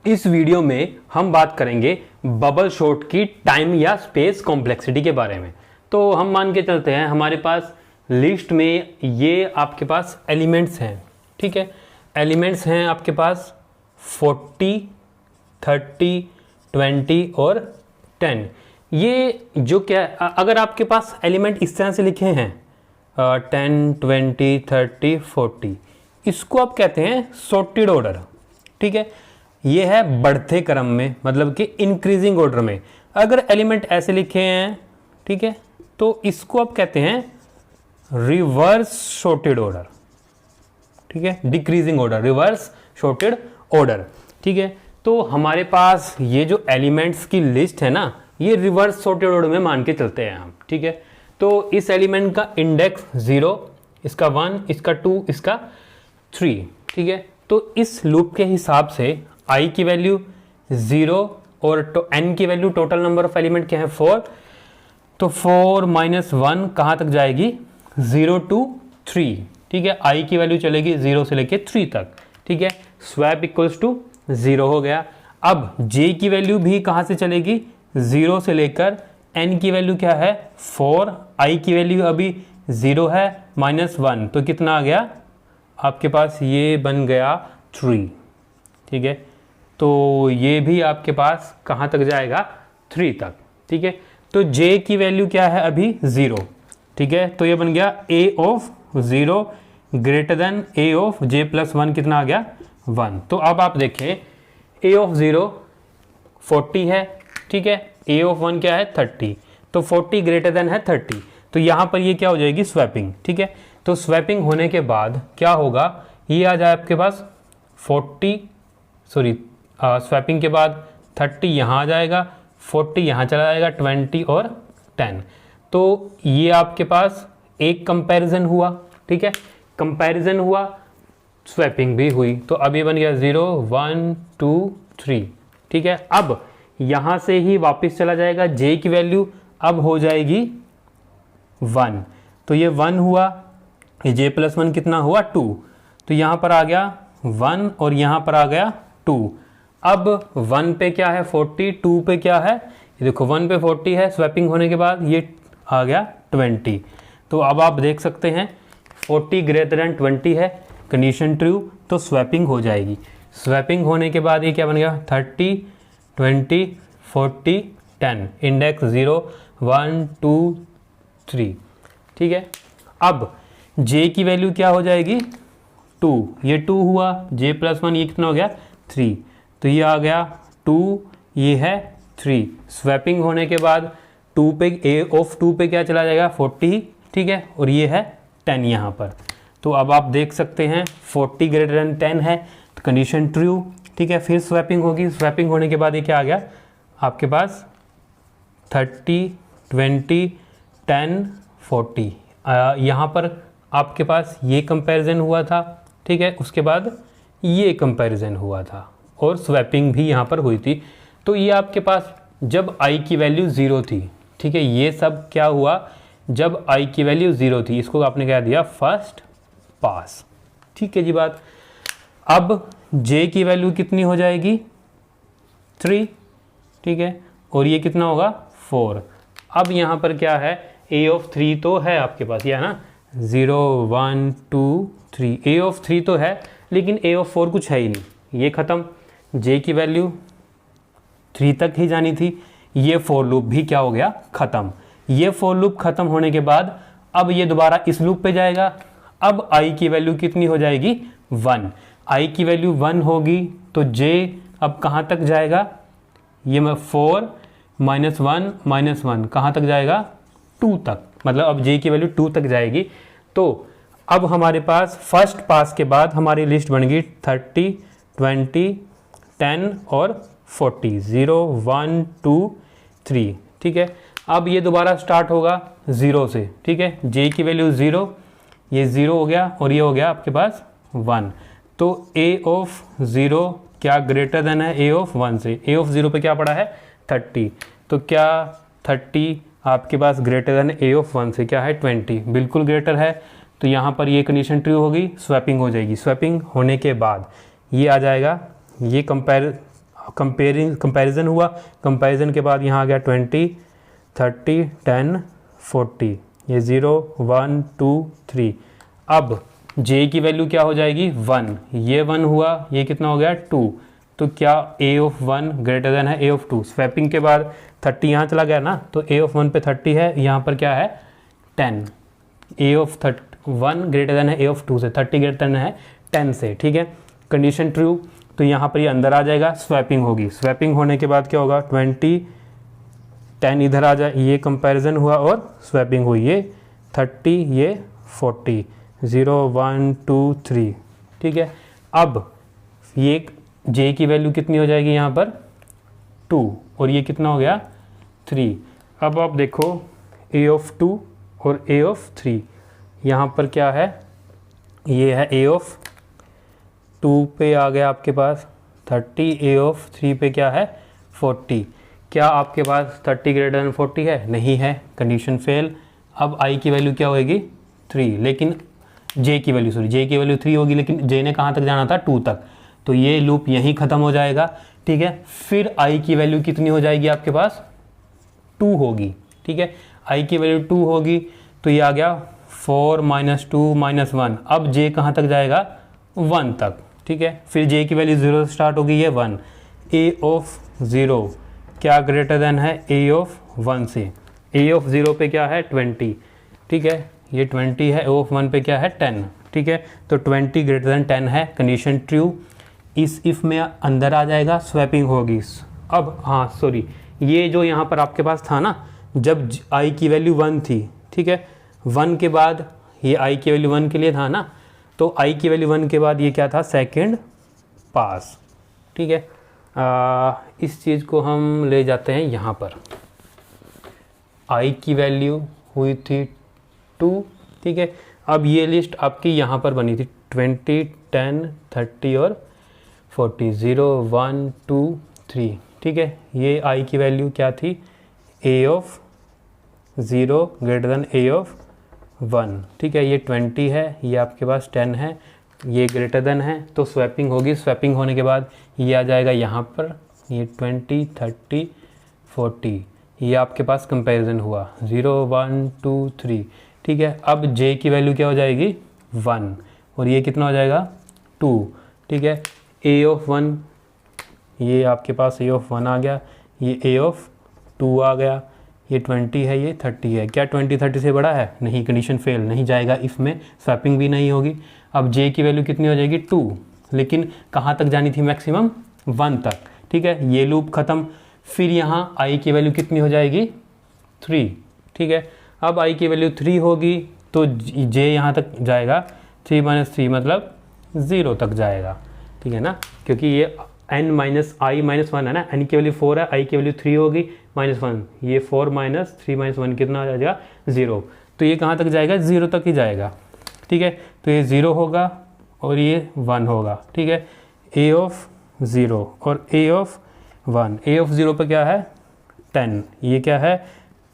इस वीडियो में हम बात करेंगे बबल शॉट की टाइम या स्पेस कॉम्प्लेक्सिटी के बारे में। तो हम मान के चलते हैं हमारे पास लिस्ट में ये आपके पास एलिमेंट्स हैं, ठीक है। एलिमेंट्स हैं आपके पास 40, 30, 20 और 10। ये जो क्या, अगर आपके पास एलिमेंट इस तरह से लिखे हैं 10, 20, 30, 40, इसको आप कहते हैं सॉर्टेड ऑर्डर, ठीक है। ये है बढ़ते क्रम में, मतलब कि इंक्रीजिंग ऑर्डर में। अगर एलिमेंट ऐसे लिखे हैं, ठीक है, तो इसको आप कहते हैं रिवर्स सॉर्टेड ऑर्डर, ठीक है। Decreasing order, reverse sorted order, ठीक है। तो हमारे पास ये जो एलिमेंट्स की लिस्ट है ना, ये रिवर्स सॉर्टेड ऑर्डर में मान के चलते हैं हम, ठीक है। तो इस एलिमेंट का इंडेक्स 0, इसका 1, इसका 2, इसका 3, ठीक है। तो इस लूप के हिसाब से i की वैल्यू 0 और n की value, total number of element क्या है 4, तो 4 - 1 कहाँ तक जाएगी 0 to 3, ठीक है। i की वैल्यू चलेगी 0 से लेके 3 तक, ठीक है। स्वैप इक्वल्स टू 0 हो गया। अब j की वैल्यू भी कहाँ से चलेगी 0 से लेकर n की वैल्यू क्या है 4, i की वैल्यू अभी 0 है -1, तो कितना आ गया आपके पास, ये बन गया 3, ठीक है। तो ये भी आपके पास कहाँ तक जाएगा 3 तक, ठीक है। तो j की वैल्यू क्या है अभी 0, ठीक है। तो ये बन गया a of 0 greater than a of j + 1, कितना आ गया 1। तो अब आप देखें a ऑफ 0 40 है, ठीक है। a ऑफ 1 क्या है 30, तो 40 ग्रेटर देन है 30, तो यहाँ पर ये क्या हो जाएगी स्वैपिंग, ठीक है। तो स्वैपिंग होने के बाद क्या होगा, ये आ जाए आपके पास 40, स्वैपिंग के बाद 30 यहाँ आ जाएगा, 40 यहाँ चला जाएगा, 20 और 10। तो ये आपके पास एक कंपैरिजन हुआ, ठीक है। कंपैरिजन हुआ, स्वैपिंग भी हुई, तो अब ये बन गया 0, 1, 2, 3, ठीक है। अब यहाँ से ही वापस चला जाएगा, j की वैल्यू अब हो जाएगी 1, तो ये 1 हुआ, ये j + 1 कितना हुआ 2, तो यहाँ पर आ गया 1 और यहाँ पर आ गया 2। अब 1 पे क्या है 40, 2 पे क्या है, ये देखो 1 पे 40 है, स्वैपिंग होने के बाद ये आ गया 20। तो अब आप देख सकते हैं 40 ग्रेटर देन 20 है, कंडीशन ट्रू, तो स्वैपिंग हो जाएगी। स्वैपिंग होने के बाद ये क्या बन गया 30, 20, 40, 10, इंडेक्स 0, 1, 2, 3, ठीक है। अब j की वैल्यू क्या हो जाएगी 2, ये 2 हुआ, j + 1 ये कितना हो गया 3, तो ये आ गया 2, ये है 3। स्वैपिंग होने के बाद 2 पे a ऑफ 2 पे क्या चला जाएगा 40, ठीक है, और ये है 10 यहाँ पर। तो अब आप देख सकते हैं 40 ग्रेटर देन 10 है, तो कंडीशन ट्रू, ठीक है। फिर स्वैपिंग होगी, स्वैपिंग होने के बाद ये क्या आ गया आपके पास 30, 20, 10, 40। यहाँ पर आपके पास ये कंपैरिजन हुआ था, ठीक है, उसके बाद ये कंपैरिजन हुआ था और स्वैपिंग भी यहाँ पर हुई थी। तो ये आपके पास जब i की वैल्यू 0 थी, ठीक है, ये सब क्या हुआ जब i की वैल्यू 0 थी, इसको आपने क्या दिया फर्स्ट पास, ठीक है जी बात। अब j की वैल्यू कितनी हो जाएगी 3, ठीक है, और ये कितना होगा 4। अब यहाँ पर क्या है a ऑफ 3 तो है आपके पास, ये है ना 0, 1, 2, 3, a ऑफ 3 तो है, लेकिन a ऑफ 4 कुछ है ही नहीं, ये ख़त्म। j की वैल्यू 3 तक ही जानी थी, ये फॉर लूप भी क्या हो गया ख़त्म। ये फॉर लूप ख़त्म होने के बाद अब ये दोबारा इस लूप पे जाएगा। अब i की वैल्यू कितनी हो जाएगी 1, i की वैल्यू 1 होगी, तो j अब कहाँ तक जाएगा, ये 4 - 1 - 1 कहाँ तक जाएगा 2 तक, मतलब अब j की वैल्यू 2 तक जाएगी। तो अब हमारे पास फर्स्ट पास के बाद हमारी लिस्ट बन गई 30, 20, 10 और 40, 0, 1, 2, 3, ठीक है। अब ये दोबारा स्टार्ट होगा 0 से, ठीक है, j की वैल्यू 0, ये 0 हो गया और ये हो गया आपके पास 1। तो a ऑफ 0 क्या ग्रेटर देन है a ऑफ 1 से, a ऑफ 0 पे क्या पड़ा है 30, तो क्या 30 आपके पास ग्रेटर देन a ऑफ 1 से क्या है 20, बिल्कुल ग्रेटर है। तो यहाँ पर ये कंडीशन ट्रू होगी, स्वैपिंग हो जाएगी। स्वैपिंग होने के बाद ये आ जाएगा, ये कंपेयर कंपैरिजन हुआ, कंपैरिजन के बाद यहाँ आ गया 20, 30, 10, 40, ये 0, 1, 2, 3। अब j की वैल्यू क्या हो जाएगी 1, ये 1 हुआ, ये कितना हो गया 2, तो क्या a ऑफ 1 ग्रेटर देन है a ऑफ 2। स्वैपिंग के बाद 30 यहाँ चला गया ना, तो a ऑफ 1 पे 30 है, यहाँ पर क्या है 10, a ऑफ 1 ग्रेटर देन है a ऑफ 2 से, 30 ग्रेटर देन है 10 से, ठीक है। कंडीशन ट्रू, तो यहाँ पर ये अंदर आ जाएगा, स्वैपिंग होगी, स्वैपिंग होने के बाद क्या होगा 20, 10 इधर आ जाए, ये कंपैरिजन हुआ और स्वैपिंग हुई, ये 30, ये 40, 0, 1, 2, 3, ठीक है। अब ये j की वैल्यू कितनी हो जाएगी यहाँ पर 2, और ये कितना हो गया 3। अब आप देखो a ऑफ 2 और a ऑफ 3, यहाँ पर क्या है, ये है a ऑफ 2 पे आ गया आपके पास 30, a ऑफ 3 पे क्या है 40। क्या आपके पास 30 ग्रेटर देन 40 है? नहीं है, कंडीशन फेल। अब i की वैल्यू क्या होगी 3, लेकिन j की वैल्यू 3 होगी, लेकिन j ने कहाँ तक जाना था 2 तक, तो ये लूप यहीं ख़त्म हो जाएगा, ठीक है। फिर i की वैल्यू कितनी हो जाएगी आपके पास 2 होगी, ठीक है। i की वैल्यू 2 होगी, तो ये आ गया 4 - 2 - 1। अब j कहाँ तक जाएगा 1 तक, ठीक है। फिर j की वैल्यू 0 से स्टार्ट होगी, ये 1, a ऑफ 0 क्या ग्रेटर देन है a ऑफ 1 से, a ऑफ 0 पे क्या है 20, ठीक है, ये 20 है, a ऑफ 1 पे क्या है 10, ठीक है। तो 20 ग्रेटर देन 10 है, कंडीशन ट्रू। इस इफ में अंदर आ जाएगा, स्वैपिंग होगी। अब हाँ सॉरी, ये जो यहाँ पर आपके पास था ना, जब i की वैल्यू 1 थी, ठीक है, 1 के बाद ये i की वैल्यू 1 के लिए था ना, तो i की वैल्यू 1 के बाद ये क्या था सेकंड पास, ठीक है। इस चीज़ को हम ले जाते हैं यहाँ पर, i की वैल्यू हुई थी 2, ठीक है। अब ये लिस्ट आपकी यहाँ पर बनी थी 20, 10, 30 और 40, 0, 1, 2, 3, ठीक है। ये i की वैल्यू क्या थी a of 0 greater than a of 1, ठीक है। ये 20 है, ये आपके पास 10 है, ये ग्रेटर देन है, तो स्वैपिंग होगी। स्वैपिंग होने के बाद ये आ जाएगा यहाँ पर, ये 20, 30, 40, ये आपके पास कंपैरिजन हुआ 0, 1, 2, 3, ठीक है। अब j की वैल्यू क्या हो जाएगी 1, और ये कितना हो जाएगा 2, ठीक है। a ऑफ 1, ये आपके पास a ऑफ 1 आ गया, ये a ऑफ 2 आ गया, ये 20 है, ये 30 है। क्या 20 30 से बड़ा है? नहीं, कंडीशन फेल, नहीं जाएगा इसमें, स्वैपिंग भी नहीं होगी। अब j की वैल्यू कितनी हो जाएगी 2, लेकिन कहाँ तक जानी थी मैक्सिमम 1 तक, ठीक है। ये लूप ख़त्म। फिर यहाँ i की वैल्यू कितनी हो जाएगी 3, ठीक है। अब i की वैल्यू 3 होगी, तो j यहाँ तक जाएगा 3 - 3 मतलब 0 तक जाएगा, ठीक है ना, क्योंकि ये n - i - 1 है ना, n की वैल्यू 4 है, i की वैल्यू 3 होगी -1, ये 4 - 3 - 1 कितना आ जाएगा 0, तो ये कहाँ तक जाएगा 0 तक ही जाएगा, ठीक है। तो ये 0 होगा और ये 1 होगा, ठीक है। a ऑफ 0 और a ऑफ 1, a ऑफ 0 पे क्या है 10, ये क्या है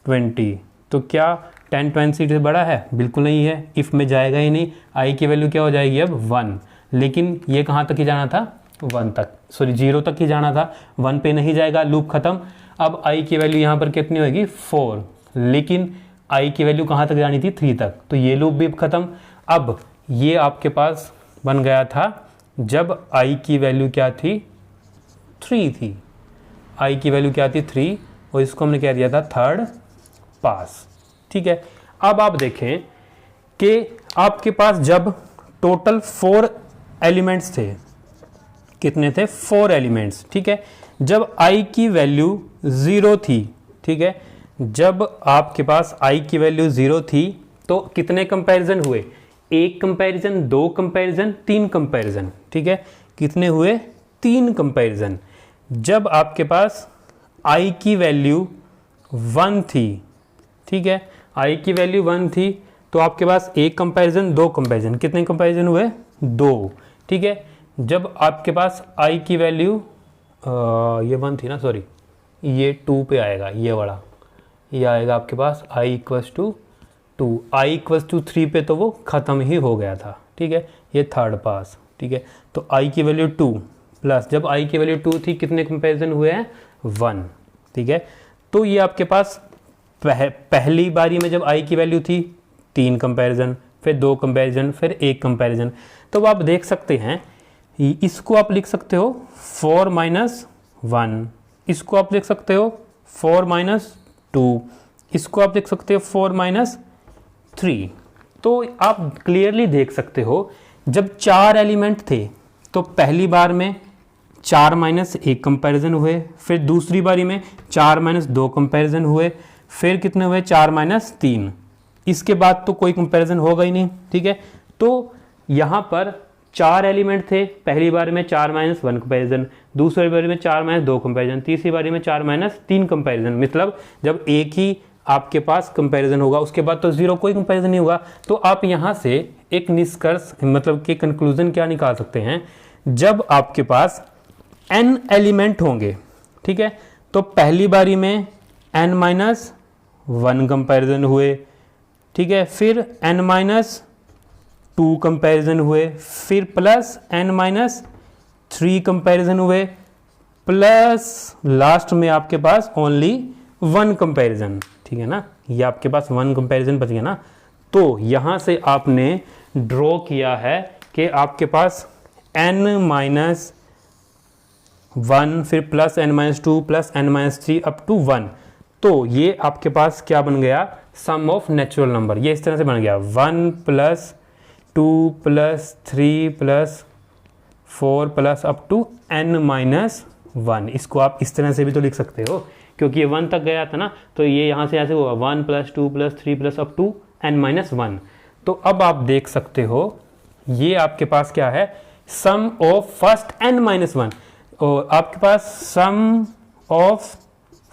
20, तो क्या 10 20 से बड़ा है? बिल्कुल नहीं है, इफ़ में जाएगा ही नहीं। i की वैल्यू क्या हो जाएगी अब 1, लेकिन ये कहाँ तक ही जाना था 1 तक, सॉरी 0 तक ही जाना था, 1 पे नहीं जाएगा, लूप ख़त्म। अब i की वैल्यू यहाँ पर कितनी होगी 4, लेकिन i की वैल्यू कहाँ तक जानी थी 3 तक, तो ये लूप भी ख़त्म। अब ये आपके पास बन गया था जब i की वैल्यू क्या थी 3 थी, i की वैल्यू क्या थी 3, और इसको हमने क्या दिया था थर्ड पास, ठीक है। अब आप देखें कि आपके पास जब टोटल 4 एलिमेंट्स थे, कितने थे 4 एलिमेंट्स, ठीक है। जब i की वैल्यू 0 थी, ठीक है, जब आपके पास i की वैल्यू 0 थी तो कितने कंपैरिजन हुए, 1 कंपैरिजन, 2 कंपैरिजन, 3 कंपैरिजन, ठीक है। कितने हुए 3 कंपैरिजन। जब आपके पास i की वैल्यू 1 थी, ठीक है, i की वैल्यू 1 थी, तो आपके पास 1 कंपैरिजन, 2 कंपैरिजन, कितने कंपैरिजन हुए 2, ठीक है। जब आपके पास i की वैल्यू ये 1 थी ना, सॉरी ये 2 पे आएगा, ये वाला ये आएगा आपके पास i = 2, i = 3 पे तो वो ख़त्म ही हो गया था, ठीक है, ये थर्ड पास, ठीक है। तो i की वैल्यू 2, प्लस जब i की वैल्यू 2 थी कितने कंपैरिजन हुए हैं 1, ठीक है। तो ये आपके पास पहली बारी में जब i की वैल्यू थी 3 कंपैरिजन, फिर 2 कंपैरिजन, फिर 1 कंपैरिजन। तो आप देख सकते हैं इसको आप लिख सकते हो 4 माइनस 1, इसको आप लिख सकते हो 4 माइनस 2, इसको आप लिख सकते हो 4 माइनस 3। तो आप क्लियरली देख सकते हो जब 4 एलिमेंट थे तो पहली बार में 4 माइनस 1 कंपैरिजन हुए, फिर दूसरी बारी में 4 माइनस 2 कंपैरिजन हुए, फिर कितने हुए 4 माइनस 3। इसके बाद तो कोई कंपैरिजन होगा ही नहीं, ठीक है। तो यहाँ पर 4 एलिमेंट थे, पहली बार में 4 माइनस 1 कंपैरिजन, दूसरी बारी में 4 माइनस 2 कंपैरिजन, तीसरी बारी में 4 माइनस 3 कंपैरिजन। मतलब जब एक ही आपके पास कंपैरिजन होगा उसके बाद तो जीरो कोई कंपैरिजन नहीं होगा। तो आप यहाँ से एक निष्कर्ष मतलब कि कंक्लूजन क्या निकाल सकते हैं, जब आपके पास n एलिमेंट होंगे, ठीक है, तो पहली बारी में n माइनस 1 कंपैरिजन हुए, ठीक है, फिर n माइनस 2 कंपैरिजन हुए, फिर प्लस n माइनस 3 कंपैरिजन हुए, प्लस लास्ट में आपके पास ओनली 1 कंपैरिजन, ठीक है ना। ये आपके पास 1 कंपैरिजन बच गया ना। तो यहाँ से आपने ड्रॉ किया है कि आपके पास n माइनस 1 फिर plus n minus 2 plus n minus 3 up to 1। तो ये आपके पास क्या बन गया, सम ऑफ नेचुरल नंबर। ये इस तरह से बन गया 1 plus 2 plus 3 plus 4 plus up to n minus 1। इसको आप इस तरह से भी तो लिख सकते हो क्योंकि ये 1 तक गया था ना, तो ये यहाँ से ऐसे हुआ 1 plus 2 plus 3 plus up to n minus 1। तो अब आप देख सकते हो ये आपके पास क्या है, sum of first n minus 1, और आपके पास sum of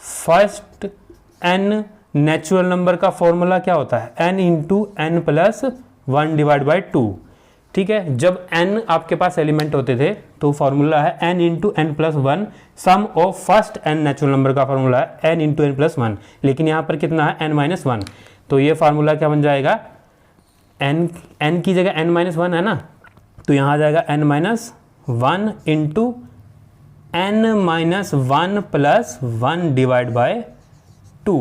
first n natural number का फॉर्मूला क्या होता है, n into n plus 1 divide by 2, ठीक है। जब n आपके पास एलिमेंट होते थे तो फॉर्मूला है n into n plus 1, sum of first n natural number का फॉर्मूला है n इंटू n प्लस 1, लेकिन यहाँ पर कितना है n माइनस 1। तो ये फार्मूला क्या बन जाएगा, n की जगह n माइनस 1 है ना, तो यहाँ आ जाएगा n minus 1 into n minus 1 plus 1 divide by 2,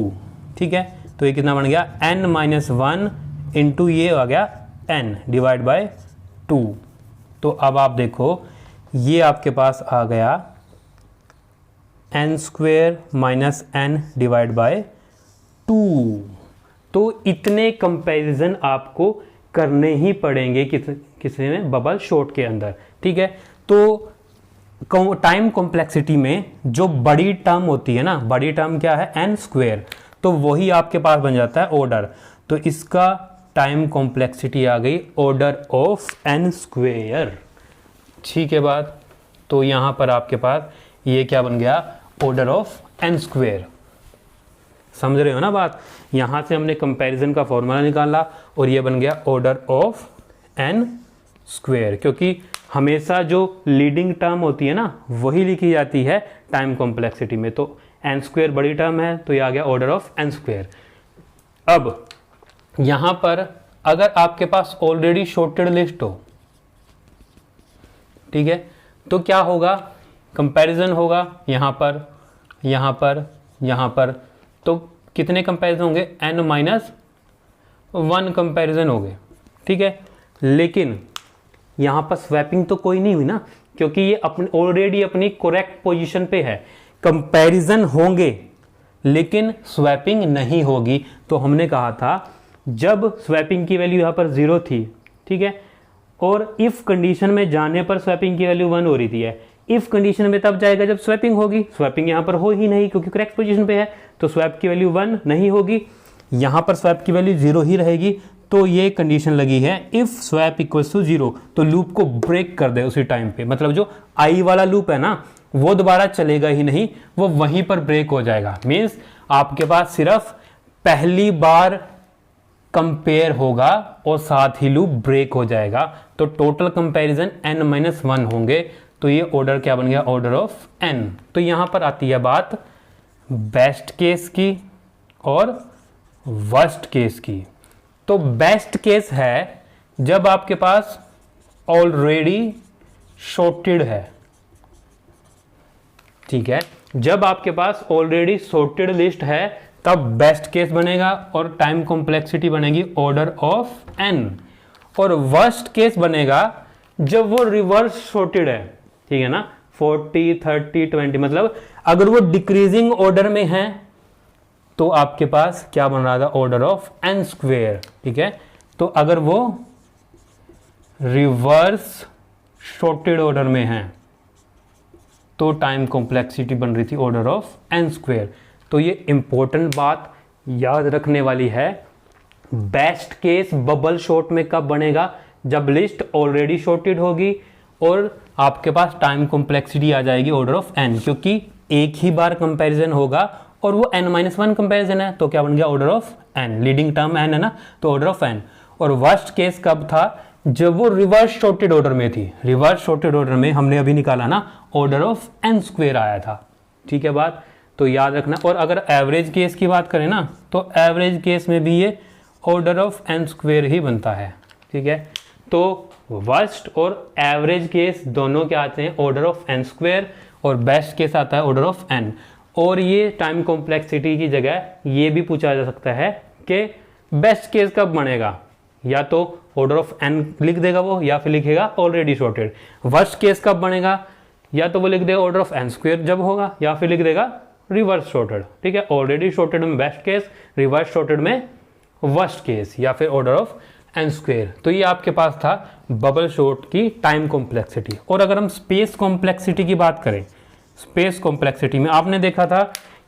ठीक है। तो ये कितना बन गया n माइनस 1 इंटू ये आ गया n डिवाइड बाय 2। तो अब आप देखो ये आपके पास आ गया n square minus n divide by 2। तो इतने कंपैरिजन आपको करने ही पड़ेंगे किसी में बबल शॉट के अंदर, ठीक है। तो टाइम कॉम्प्लेक्सिटी में जो बड़ी टर्म होती है ना, बड़ी टर्म क्या है n स्क्वेयर, तो वही आपके पास बन जाता है ऑर्डर। तो इसका टाइम कॉम्प्लेक्सिटी आ गई ऑर्डर ऑफ n स्क्वेयर, ठीक है बात। तो यहाँ पर आपके पास ये क्या बन गया, ऑर्डर ऑफ n स्क्वेयर। समझ रहे हो ना बात। यहाँ से हमने कंपैरिजन का फॉर्मूला निकाला और ये बन गया ऑर्डर ऑफ n स्क्वेयर, क्योंकि हमेशा जो लीडिंग टर्म होती है ना वही लिखी जाती है टाइम कॉम्प्लेक्सिटी में। तो n स्क्वेयर बड़ी टर्म है तो ये आ गया ऑर्डर ऑफ n स्क्वेयर। अब यहाँ पर अगर आपके पास ऑलरेडी शॉर्टेड लिस्ट हो, ठीक है, तो क्या होगा, कंपैरिजन होगा यहाँ पर, यहाँ पर, यहाँ पर। तो कितने कंपैरिजन होंगे, n माइनस 1 कंपैरिजन हो गए, ठीक है। लेकिन यहाँ पर स्वैपिंग तो कोई नहीं हुई ना, क्योंकि ये अपने ऑलरेडी अपनी करेक्ट पोजीशन पे है। कंपैरिजन होंगे लेकिन स्वैपिंग नहीं होगी। तो हमने कहा था जब स्वैपिंग की वैल्यू यहाँ पर 0 थी, ठीक है, और इफ कंडीशन में जाने पर स्वैपिंग की वैल्यू 1 हो रही थी है। इफ कंडीशन में तब जाएगा जब स्वैपिंग होगी, स्वैपिंग यहाँ पर हो ही नहीं क्योंकि करेक्ट पोजीशन पे है, तो स्वैप की वैल्यू 1 नहीं होगी, यहाँ पर स्वैप की वैल्यू 0 ही रहेगी। तो ये कंडीशन लगी है इफ स्वैप इक्वल्स टू 0, तो लूप को ब्रेक कर दे उसी टाइम पे। मतलब जो आई वाला लूप है ना वो दोबारा चलेगा ही नहीं, वो वहीं पर ब्रेक हो जाएगा। मीन्स आपके पास सिर्फ पहली बार कंपेयर होगा और साथ ही लूप ब्रेक हो जाएगा। तो टोटल कंपैरिजन n-1 होंगे। तो ये ऑर्डर क्या बन गया, ऑर्डर ऑफ n। तो यहां पर आती है बात बेस्ट केस की और वर्स्ट केस की। तो बेस्ट केस है जब आपके पास ऑलरेडी शॉर्टेड है, ठीक है, जब आपके पास ऑलरेडी सॉर्टेड लिस्ट है तब बेस्ट केस बनेगा और टाइम कॉम्प्लेक्सिटी बनेगी ऑर्डर ऑफ एन, और वर्स्ट केस बनेगा जब वो रिवर्स सॉर्टेड है, ठीक है ना, 40 30 20, मतलब अगर वो डिक्रीजिंग ऑर्डर में है तो आपके पास क्या बन रहा था, ऑर्डर ऑफ एन स्क्वेयर, ठीक है। तो अगर वो रिवर्स सॉर्टेड ऑर्डर में है तो टाइम कॉम्प्लेक्सिटी बन रही थी ऑर्डर ऑफ एन स्क्वेयर। तो ये इंपॉर्टेंट बात याद रखने वाली है, बेस्ट केस बबल शॉर्ट में कब बनेगा, जब लिस्ट ऑलरेडी सॉर्टेड होगी और आपके पास टाइम कॉम्प्लेक्सिटी आ जाएगी ऑर्डर ऑफ एन, क्योंकि एक ही बार कंपैरिजन होगा और वो n-1 कंपैरिजन है तो क्या बन गया, order of n, leading term n है ना, तो ऑर्डर ऑफ एन। और वर्स्ट केस कब था, जब वो रिवर्स सॉर्टेड ऑर्डर में थी, रिवर्स सॉर्टेड ऑर्डर में हमने अभी निकाला ना, ऑर्डर ऑफ एन स्क्वेयर आया था, ठीक है बात, तो याद रखना। और अगर एवरेज केस की बात करें ना, तो एवरेज केस में भी ये ऑर्डर ऑफ एन स्क्वेयर ही बनता है, ठीक है। तो वर्स्ट और एवरेज केस दोनों क्या आते हैं, ऑर्डर ऑफ एन स्क्वेयर, और बेस्ट केस आता है ऑर्डर ऑफ एन। और ये टाइम कॉम्प्लेक्सिटी की जगह ये भी पूछा जा सकता है कि बेस्ट केस कब बनेगा, या तो ऑर्डर ऑफ एन लिख देगा वो, या फिर लिखेगा ऑलरेडी सॉर्टेड। वर्स्ट केस कब बनेगा, या तो वो लिख देगा ऑर्डर ऑफ एन स्क्वेयर जब होगा, या फिर लिख देगा रिवर्स सॉर्टेड, ठीक है। ऑलरेडी सॉर्टेड में बेस्ट केस, रिवर्स सॉर्टेड में वर्स्ट केस, या फिर ऑर्डर ऑफ एन स्क्वेयर। तो ये आपके पास था बबल शॉर्ट की टाइम कॉम्प्लेक्सिटी। और अगर हम स्पेस कॉम्प्लेक्सिटी की बात करें, स्पेस कॉम्प्लेक्सिटी में आपने देखा था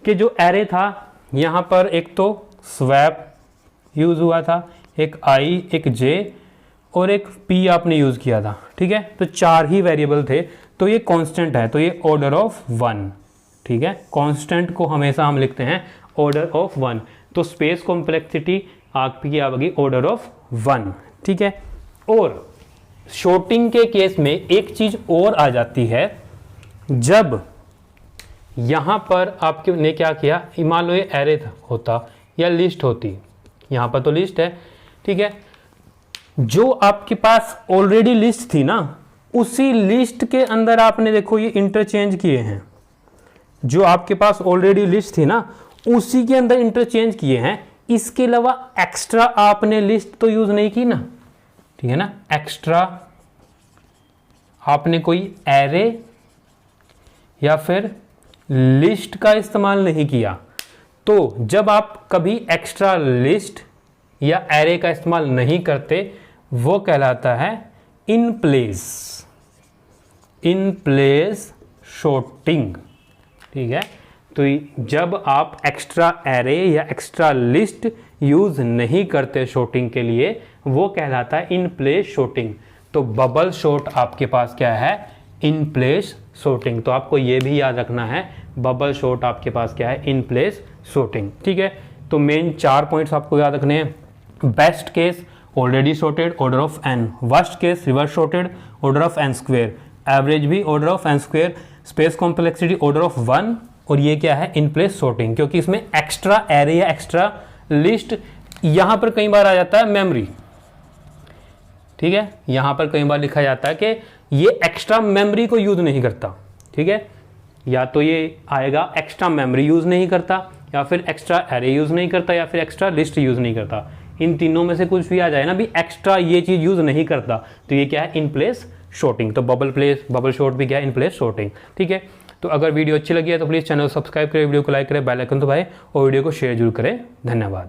कि जो एरे था यहाँ पर एक तो स्वैप यूज हुआ था, एक आई, एक जे और एक पी आपने यूज किया था, ठीक है। तो 4 ही वेरिएबल थे, तो ये कांस्टेंट है, तो ये ऑर्डर ऑफ 1, ठीक है। कांस्टेंट को हमेशा हम लिखते हैं ऑर्डर ऑफ 1, तो स्पेस कॉम्प्लेक्सिटी आपकी आ गई ऑर्डर ऑफ 1, ठीक है। और शॉर्टिंग के केस में एक चीज और आ जाती है, जब यहां पर आपके ने क्या किया, मान लो ये एरे होता या लिस्ट होती, यहां पर तो लिस्ट है, ठीक है, जो आपके पास ऑलरेडी लिस्ट थी ना, उसी लिस्ट के अंदर आपने देखो ये इंटरचेंज किए हैं, जो आपके पास ऑलरेडी लिस्ट थी ना उसी के अंदर इंटरचेंज किए हैं, इसके अलावा एक्स्ट्रा आपने लिस्ट तो यूज नहीं की ना, ठीक है ना, एक्स्ट्रा आपने कोई एरे या फिर लिस्ट का इस्तेमाल नहीं किया। तो जब आप कभी एक्स्ट्रा लिस्ट या एरे का इस्तेमाल नहीं करते, वो कहलाता है इन प्लेस शॉर्टिंग, ठीक है। तो जब आप एक्स्ट्रा एरे या एक्स्ट्रा लिस्ट यूज नहीं करते शॉर्टिंग के लिए, वो कहलाता है इन प्लेस शॉर्टिंग। तो बबल शॉर्ट आपके पास क्या है, इन प्लेस शॉर्टिंग। तो आपको ये भी याद रखना है, बबल शॉर्ट आपके पास क्या है, इन प्लेस शॉर्टिंग, ठीक है। तो मेन 4 पॉइंट्स आपको याद रखने हैं, best case already sorted order of n, worst case reverse sorted order of n square, average भी order of n square, space complexity order of 1, और ये क्या है, इन प्लेस सॉर्टिंग, क्योंकि इसमें एक्स्ट्रा एरे या एक्स्ट्रा लिस्ट यहां पर कई बार आ जाता है मेमोरी, ठीक है। यहां पर कई बार लिखा जाता है कि ये एक्स्ट्रा मेमोरी को यूज नहीं करता, ठीक है, या तो ये आएगा एक्स्ट्रा मेमोरी यूज नहीं करता, या फिर एक्स्ट्रा एरे यूज नहीं करता, या फिर एक्स्ट्रा लिस्ट यूज नहीं करता। इन तीनों में से कुछ भी आ जाए ना भी, एक्स्ट्रा ये चीज यूज नहीं करता, तो ये क्या है, इन प्लेस शॉर्टिंग। तो बबल शॉर्ट भी क्या है, इन प्लेस शॉर्टिंग, ठीक है। तो अगर वीडियो अच्छी लगी है तो प्लीज चैनल सब्सक्राइब करें, वीडियो को लाइक करें, बेल आइकन दबाएं और वीडियो को शेयर जरूर करें। धन्यवाद।